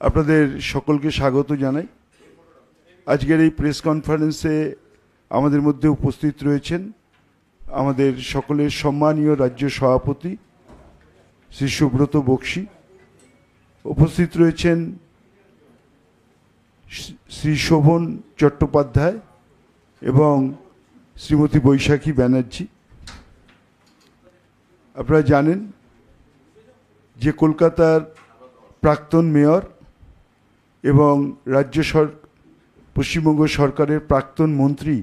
আপনাদের সকলকে স্বাগত জানাই। আজকের এই প্রেস কনফারেন্সে আমাদের মধ্যে উপস্থিত রয়েছেন আমাদের সকলের সম্মানীয় রাজ্য সভাপতি শ্রী সুব্রত বক্সী, উপস্থিত রয়েছেন শ্রী শোভন চট্টোপাধ্যায় এবং শ্রীমতী বৈশাখী ব্যানার্জি। আপনারা জানেন যে কলকাতার প্রাক্তন মেয়র এবং পশ্চিমবঙ্গ সরকারের প্রাক্তন মন্ত্রী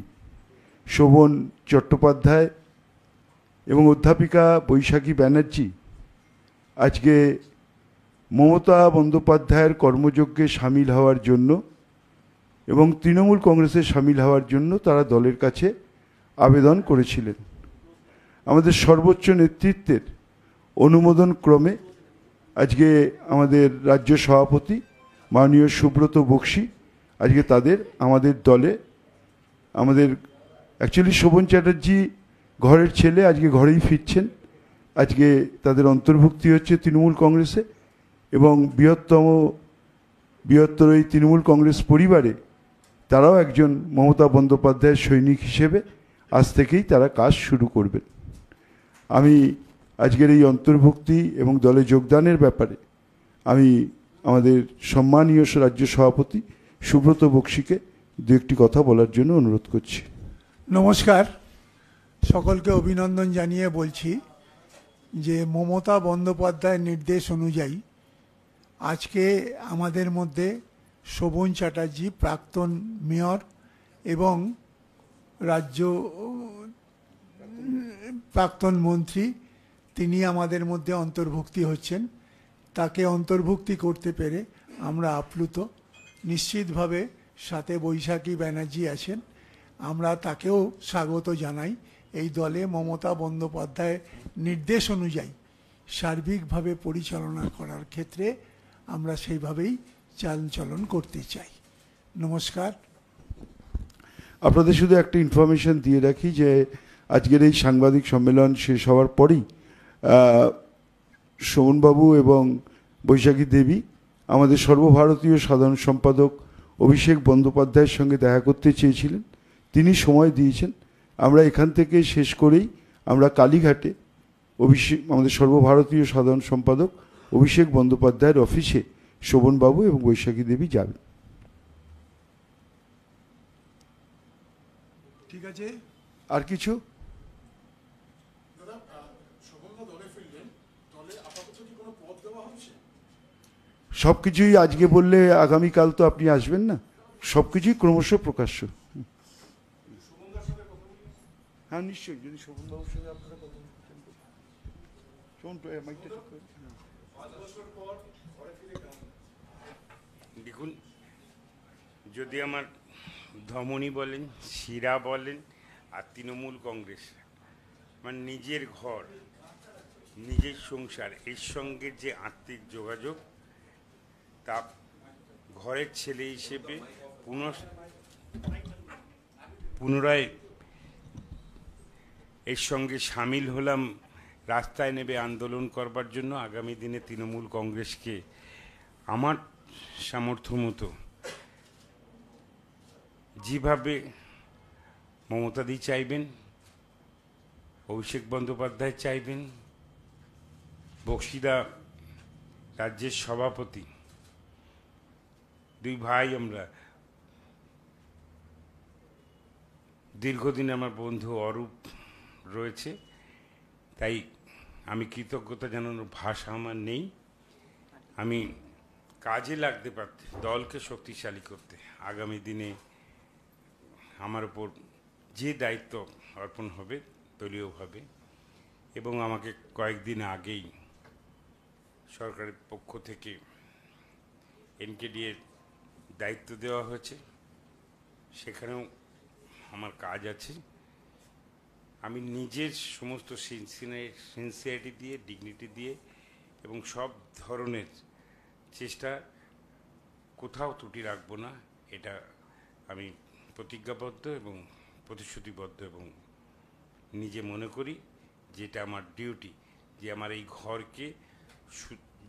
শোভন চট্টোপাধ্যায় এবং অধ্যাপিকা বৈশাখী ব্যানার্জি আজকে মমতা বন্দ্যোপাধ্যায়ের কর্মযজ্ঞে সামিল হওয়ার জন্য এবং তৃণমূল কংগ্রেসে সামিল হওয়ার জন্য তারা দলের কাছে আবেদন করেছিলেন। আমাদের সর্বোচ্চ নেতৃত্বের অনুমোদন ক্রমে আজকে আমাদের রাজ্য সভাপতি মাননীয় সুব্রত বক্সী আজকে তাদের আমাদের দলে অ্যাকচুয়ালি শোভন চ্যাটার্জি ঘরের ছেলে, আজকে ঘরেই ফিরছেন। আজকে তাদের অন্তর্ভুক্তি হচ্ছে তৃণমূল কংগ্রেসে এবং বৃহত্তর এই তৃণমূল কংগ্রেস পরিবারে তারাও একজন মমতা বন্দ্যোপাধ্যায়ের সৈনিক হিসেবে আজ থেকেই তারা কাজ শুরু করবেন। আমি আজকের এই অন্তর্ভুক্তি এবং দলে যোগদানের ব্যাপারে আমি আমাদের সম্মানীয় রাজ্য সভাপতি সুব্রত বক্সীকে দু একটি কথা বলার জন্য অনুরোধ করছি। নমস্কার, সকলকে অভিনন্দন জানিয়ে বলছি যে মমতা বন্দ্যোপাধ্যায়ের নির্দেশ অনুযায়ী আজকে আমাদের মধ্যে শোভন চ্যাটার্জি প্রাক্তন মেয়র এবং রাজ্য প্রাক্তন মন্ত্রী, তিনি আমাদের মধ্যে অন্তর্ভুক্তি হচ্ছেন। তাকে অন্তর্ভুক্তি করতে পেরে আমরা আপ্লুত। নিশ্চিতভাবে সাথে বৈশাখী ব্যানার্জি আছেন, আমরা তাকেও স্বাগত জানাই। এই দলে মমতা বন্দ্যোপাধ্যায়ের নির্দেশ অনুযায়ী সার্বিকভাবে পরিচালনা করার ক্ষেত্রে আমরা সেইভাবেই চালচলন করতে চাই। নমস্কার। আপনাদের শুধু একটা ইনফরমেশন দিয়ে রাখি যে আজকের এই সাংবাদিক সম্মেলন শেষ হওয়ার পরেই শোভনবাবু এবং বৈশাখী দেবী আমাদের সর্বভারতীয় সাধারণ সম্পাদক অভিষেক বন্দ্যোপাধ্যায়ের সঙ্গে দেখা করতে চেয়েছিলেন। তিনি সময় দিয়েছেন। আমরা এখান থেকে শেষ করেই আমরা কালীঘাটে আমাদের সর্বভারতীয় সাধারণ সম্পাদক অভিষেক বন্দ্যোপাধ্যায়ের অফিসে শোভনবাবু এবং বৈশাখী দেবী যাবেন। ঠিক আছে, আর কিছু? সব কিছুই আজকে বললে আগামীকাল তো আপনি আসবেন না, সব কিছুই ক্রমশ প্রকাশ্য। হ্যাঁ নিশ্চয়ই, যদি শোভনবাবুর সঙ্গে আপনারা কথা বলছেন। দেখুন, যদি আমার ধমনী বলেন, শিরা বলেন, আর তৃণমূল কংগ্রেস মানে নিজের ঘর, নিজের সংসার, এর সঙ্গে যে আত্মিক যোগাযোগ, তা ঘরের ছেলে হিসেবে পুনরায় এর সঙ্গে সামিল হলাম রাস্তায় নেবে আন্দোলন করবার জন্য। আগামী দিনে তৃণমূল কংগ্রেসকে আমার সামর্থ্য মতো যেভাবে মমতাদি চাইবেন, অভিষেক বন্দ্যোপাধ্যায় চাইবেন, বক্সীদা রাজ্যের সভাপতি, দুই ভাই আমরা, দীর্ঘদিন আমার বন্ধু অরূপ রয়েছে, তাই আমি কৃতজ্ঞতা জানানোর ভাষা আমার নেই। আমি কাজে লাগতে পারতে, দলকে শক্তিশালী করতে আগামী দিনে আমার উপর যে দায়িত্ব অর্পণ হবে দলীয়ভাবে, এবং আমাকে কয়েকদিন আগেই সরকারের পক্ষ থেকে এনকেডিএর দায়িত্ব দেওয়া হয়েছে, সেখানেও আমার কাজ আছে। আমি নিজের সমস্ত সিনসিয়ারিটি দিয়ে, ডিগনিটি দিয়ে এবং সব ধরনের চেষ্টা, কোথাও ত্রুটি রাখবো না, এটা আমি প্রতিজ্ঞাবদ্ধ এবং প্রতিশ্রুতিবদ্ধ এবং নিজে মনে করি যেটা আমার ডিউটি, যে আমার এই ঘরকে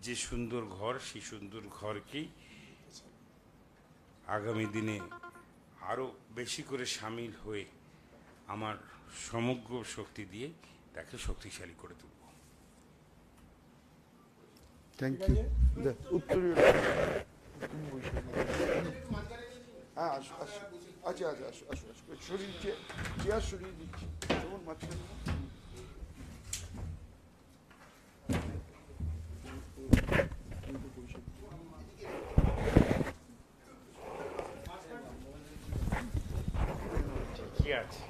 যে সুন্দর ঘর, সেই সুন্দর ঘরকেই আগামী দিনে আরও বেশি করে সামিল হয়ে আমার সমগ্র শক্তি দিয়ে তাকে শক্তিশালী করে তুলব। Thank you. উত্তরীয় হ্যাঁ, আসো আসো, আচ্ছা আচ্ছা, আসো আসো আসো, সরিয়ে চেয়ার সরিয়ে দিচ্ছি, যেমন মাঝখানে। ঠিকই আছে।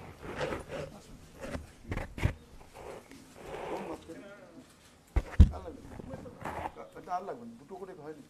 আর লাগবে না, দুটো করে হয় না।